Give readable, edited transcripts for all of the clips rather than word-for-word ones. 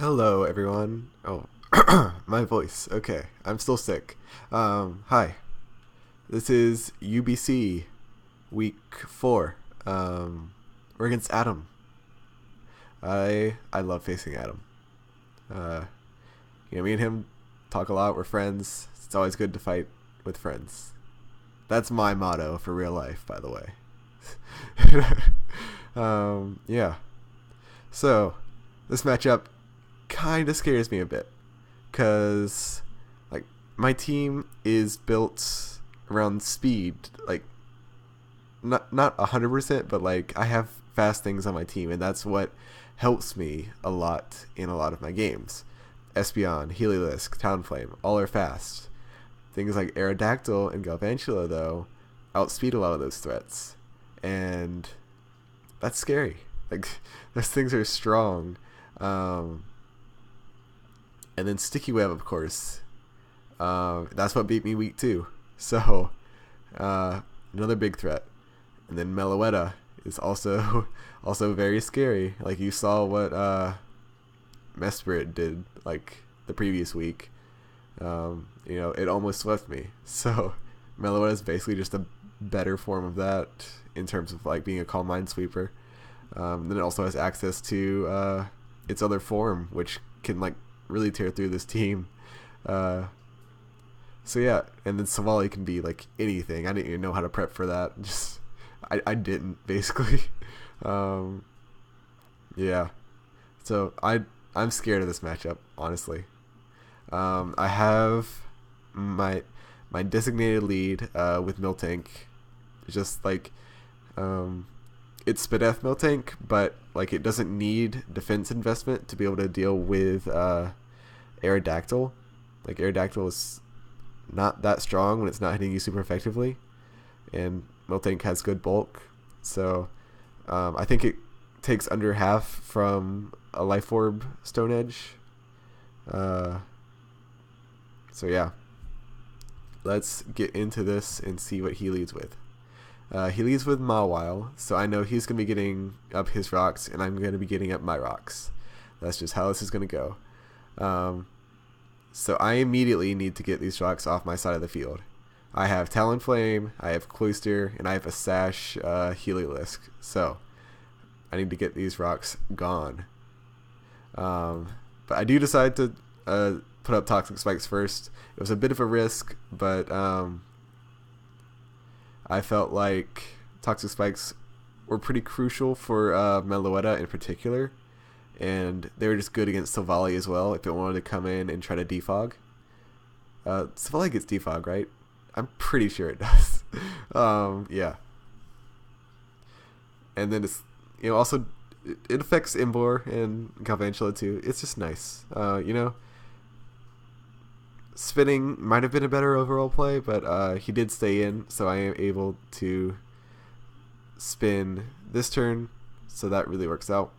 Hello, everyone. Oh, my voice. Okay, I'm still sick. Hi. This is UBC week 4. We're against Adam. I love facing Adam. Uh, me and him talk a lot. We're friends. It's always good to fight with friends. That's my motto for real life, by the way. Yeah. So, this matchup kind of scares me a bit because like my team is built around speed, like not 100%, but like I have fast things on my team, and that's what helps me a lot in a lot of my games. Espeon, Heliolisk, Talonflame, all are fast. Things like Aerodactyl and Galvantula, though, outspeed a lot of those threats, and that's scary. Like those things are strong. And then Sticky Web, of course. That's what beat me week 2. So, another big threat. And then Meloetta is also also very scary. Like you saw what Mesprit did like the previous week. It almost swept me. So Meloetta is basically just a better form of that in terms of like being a Calm Minesweeper. Then it also has access to its other form, which can like really tear through this team. So yeah, and then Savali can be like anything. I didn't even know how to prep for that. I didn't basically. Yeah. So I'm scared of this matchup, honestly. I have my designated lead with Miltank. Just like it's Spadef Miltank, but like it doesn't need defense investment to be able to deal with Aerodactyl. Like Aerodactyl is not that strong when it's not hitting you super effectively, and Miltank has good bulk, so I think it takes under half from a Life Orb Stone Edge. So yeah, let's get into this and see what he leads with. He leads with Mawile, so I know he's going to be getting up his rocks, and I'm going to be getting up my rocks. That's just how this is going to go. So I immediately need to get these rocks off my side of the field. I have Talonflame, I have Cloyster, and I have a Sash Heliolisk. So I need to get these rocks gone. But I do decide to put up Toxic Spikes first. It was a bit of a risk, but I felt like Toxic Spikes were pretty crucial for Meloetta in particular. And they were just good against Savali as well if it wanted to come in and try to defog. Savali gets defog, right? I'm pretty sure it does. Yeah. And then it's also it affects Imbor and Galvantula too. It's just nice. Spinning might have been a better overall play, but he did stay in, so I am able to spin this turn, so that really works out.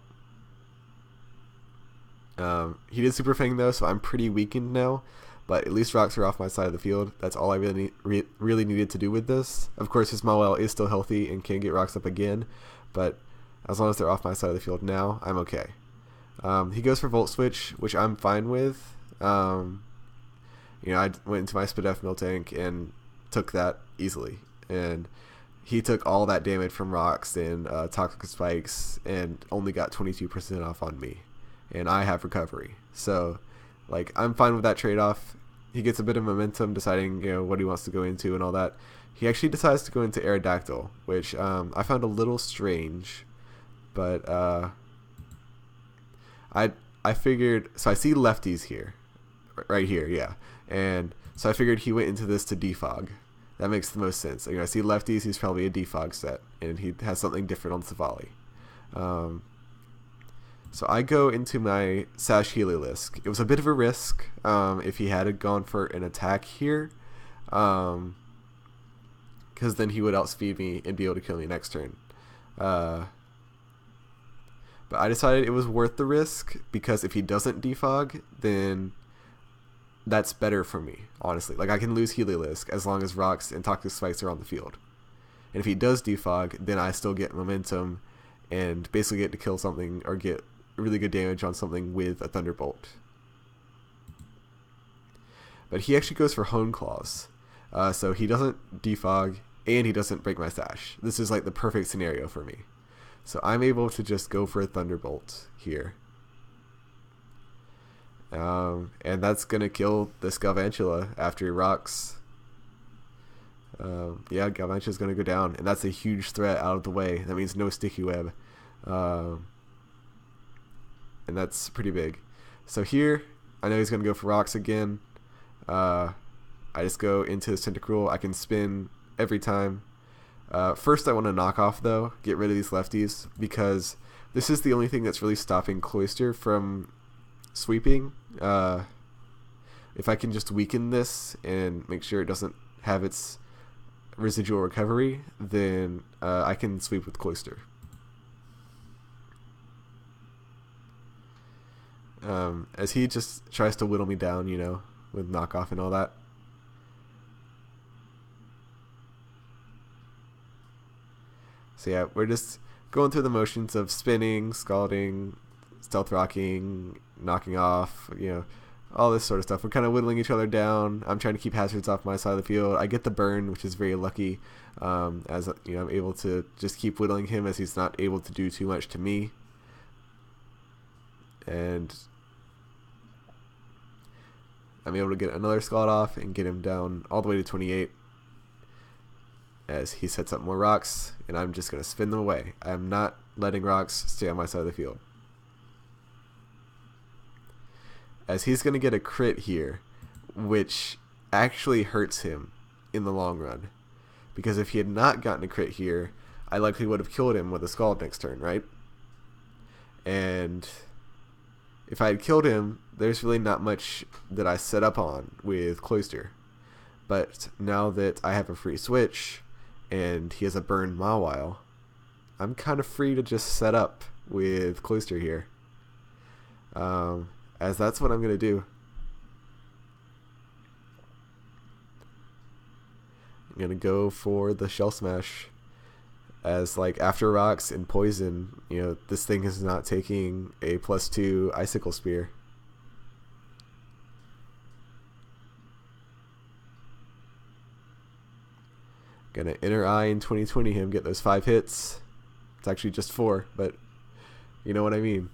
He did Super Fang though, so I'm pretty weakened now, but at least rocks are off my side of the field. That's all I really needed to do with this. Of course, his Mawile is still healthy and can get rocks up again, but as long as they're off my side of the field now, I'm okay. He goes for Volt Switch, which I'm fine with. I went into my Spadef Miltank and took that easily, and he took all that damage from rocks and Toxic Spikes and only got 22% off on me. And I have recovery, so like I'm fine with that trade-off. He gets a bit of momentum deciding what he wants to go into and all that. He actually decides to go into Aerodactyl, which I found a little strange, but I figured, so I see lefties here, right here, yeah, and so I figured he went into this to defog. That makes the most sense. I see lefties, he's probably a defog set, and he has something different on Savali. So I go into my Sash Heliolisk. It was a bit of a risk if he had gone for an attack here, because then he would outspeed me and be able to kill me next turn. But I decided it was worth the risk, because if he doesn't defog, then that's better for me, honestly. Like I can lose Heliolisk as long as rocks and Toxic Spikes are on the field. And if he does defog, then I still get momentum and basically get to kill something or get really good damage on something with a Thunderbolt. But he actually goes for Hone Claws. So he doesn't defog, and he doesn't break my stash. This is like the perfect scenario for me. So I'm able to just go for a Thunderbolt here. And that's going to kill this Galvantula after he rocks. Yeah, Galvantula's going to go down, and that's a huge threat out of the way. That means no Sticky Web. And that's pretty big. So here, I know he's going to go for rocks again. I just go into his Tentacruel. I can spin every time. First, I want to knock off, though, get rid of these lefties, because this is the only thing that's really stopping Cloyster from sweeping. If I can just weaken this and make sure it doesn't have its residual recovery, then I can sweep with Cloyster. As he just tries to whittle me down, you know, with knockoff and all that. So yeah, we're just going through the motions of spinning, scalding, stealth rocking, knocking off, you know, all this sort of stuff. We're kind of whittling each other down. I'm trying to keep hazards off my side of the field. I get the burn, which is very lucky, as you know, I'm able to just keep whittling him as he's not able to do too much to me. And I'm able to get another Scald off and get him down all the way to 28 as he sets up more rocks, and I'm just going to spin them away. I'm not letting rocks stay on my side of the field. As he's going to get a crit here, which actually hurts him in the long run. Because if he had not gotten a crit here, I likely would have killed him with a Scald next turn, right? And if I had killed him, there's really not much that I set up on with Cloyster. But now that I have a free switch, and he has a burn Mawile, I'm kind of free to just set up with Cloyster here. As that's what I'm going to do. I'm going to go for the Shell Smash. As like after rocks and poison, you know, this thing is not taking a +2 Icicle Spear. Gonna Inner Eye in 2020 him, get those 5 hits. It's actually just 4, but you know what I mean.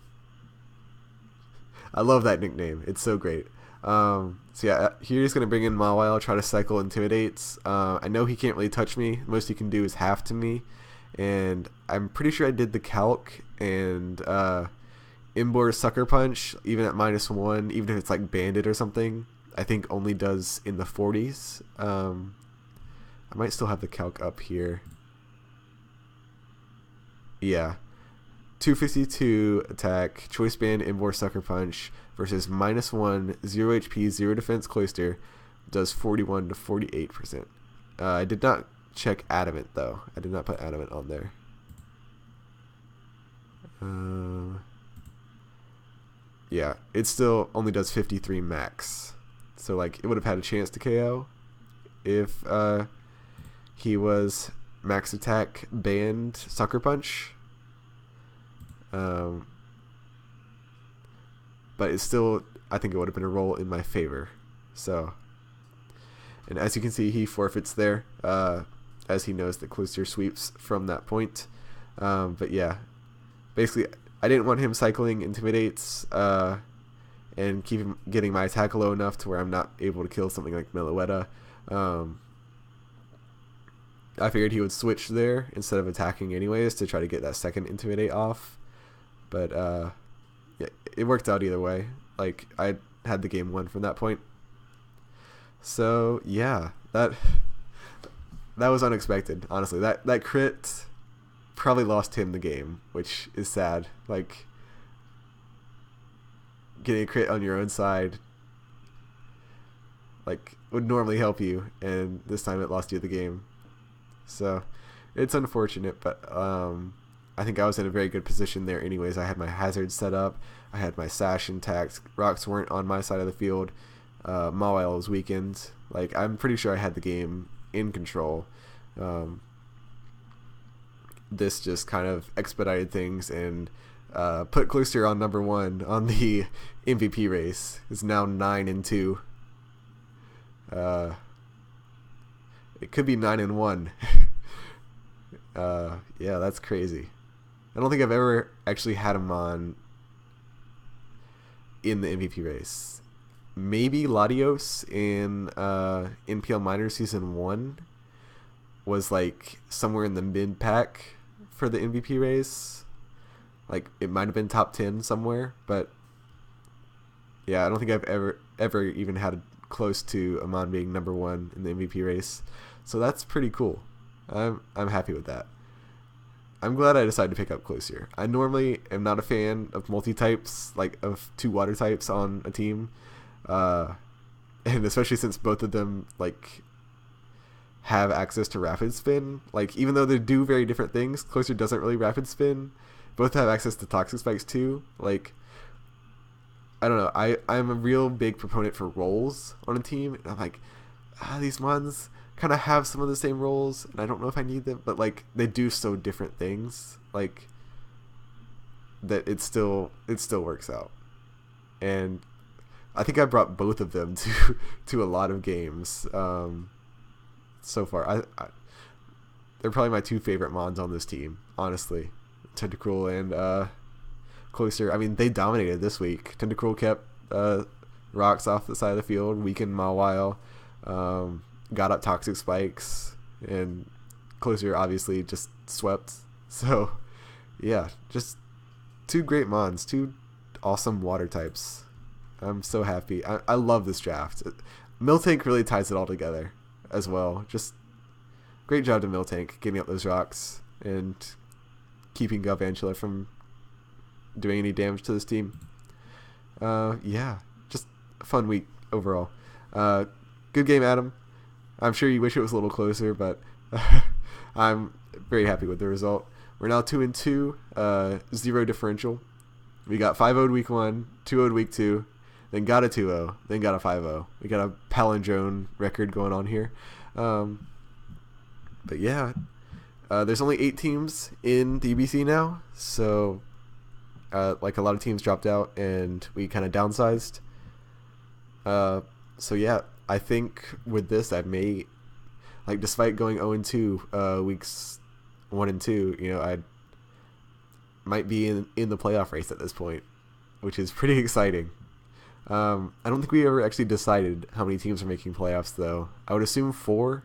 I love that nickname. It's so great. So yeah, here he's going to bring in Mawile, try to cycle Intimidates. I know he can't really touch me. Most he can do is half to me. And I'm pretty sure I did the calc, and Imbor Sucker Punch, even at -1, even if it's like Bandit or something, I think only does in the 40s. I might still have the calc up here. Yeah. 252 attack, Choice Band, Imbor Sucker Punch versus -1, 0 HP, 0 defense Cloyster does 41 to 48%. I did not check Adamant though. I did not put Adamant on there. Yeah, it still only does 53 max. So like it would have had a chance to KO if he was max attack banned Sucker Punch. But it's still, I think it would have been a roll in my favor. So, and as you can see, he forfeits there, as he knows that Cloyster sweeps from that point. But yeah, basically, I didn't want him cycling Intimidates, and keep him getting my attack low enough to where I'm not able to kill something like Meloetta. I figured he would switch there instead of attacking anyways to try to get that second Intimidate off. But yeah, it worked out either way. Like, I had the game won from that point. So yeah, that was unexpected, honestly. That crit probably lost him the game, which is sad. Like, getting a crit on your own side, like, would normally help you, and this time it lost you the game. So it's unfortunate, but I think I was in a very good position there anyways. I had my hazard set up, I had my sash intact, rocks weren't on my side of the field, Mawile was weakened. Like, I'm pretty sure I had the game in control. This just kind of expedited things and put Cloister on number 1 on the MVP race. It's now 9-2. It could be 9-1. Yeah, that's crazy. I don't think I've ever actually had him on in the MVP race. Maybe Latios in NPL Minor Season 1 was like somewhere in the mid pack for the MVP race. Like it might have been top 10 somewhere, but yeah, I don't think I've ever even had close to Amon being number 1 in the MVP race. So that's pretty cool. I'm happy with that. I'm glad I decided to pick up Cloister. I normally am not a fan of multi-types, like of 2 water types on a team. And especially since both of them like have access to rapid spin. Like even though they do very different things, Cloister doesn't really rapid spin. Both have access to toxic spikes too. Like I don't know. I'm a real big proponent for roles on a team. And I'm like, these ones kind of have some of the same roles, and I don't know if I need them, but like they do so different things, like that it still works out. And I think I brought both of them to a lot of games so far. I they're probably my 2 favorite mons on this team, honestly. Tentacruel and Cloister. I mean, they dominated this week. Tentacruel kept rocks off the side of the field, weakened Mawile, got up toxic spikes, and Cloister obviously just swept. So yeah, just 2 great mons, 2 awesome water types. I'm so happy. I love this draft. Miltank really ties it all together as well. Just great job to Miltank getting up those rocks and keeping Galvantula from doing any damage to this team. Yeah, just a fun week overall. Good game, Adam. I'm sure you wish it was a little closer, but I'm very happy with the result. We're now 2-2, 0 differential. We got 5-0'd week 1, 2-0'd week 2, then got a 2-0, then got a 5-0. We got a palindrome record going on here. But yeah, there's only 8 teams in the UBC now, so like a lot of teams dropped out and we kind of downsized. So yeah, I think with this I may, like, despite going 0-2 weeks 1 and 2, you know, I might be in the playoff race at this point, which is pretty exciting. I don't think we ever actually decided how many teams are making playoffs though. I would assume 4,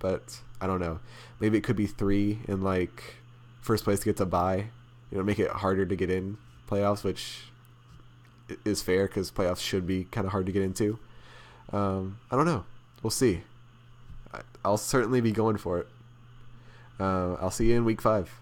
but I don't know. Maybe it could be 3 and like first place gets a bye. You know, make it harder to get in playoffs, which is fair because playoffs should be kind of hard to get into. I don't know. We'll see. I'll certainly be going for it. I'll see you in week 5.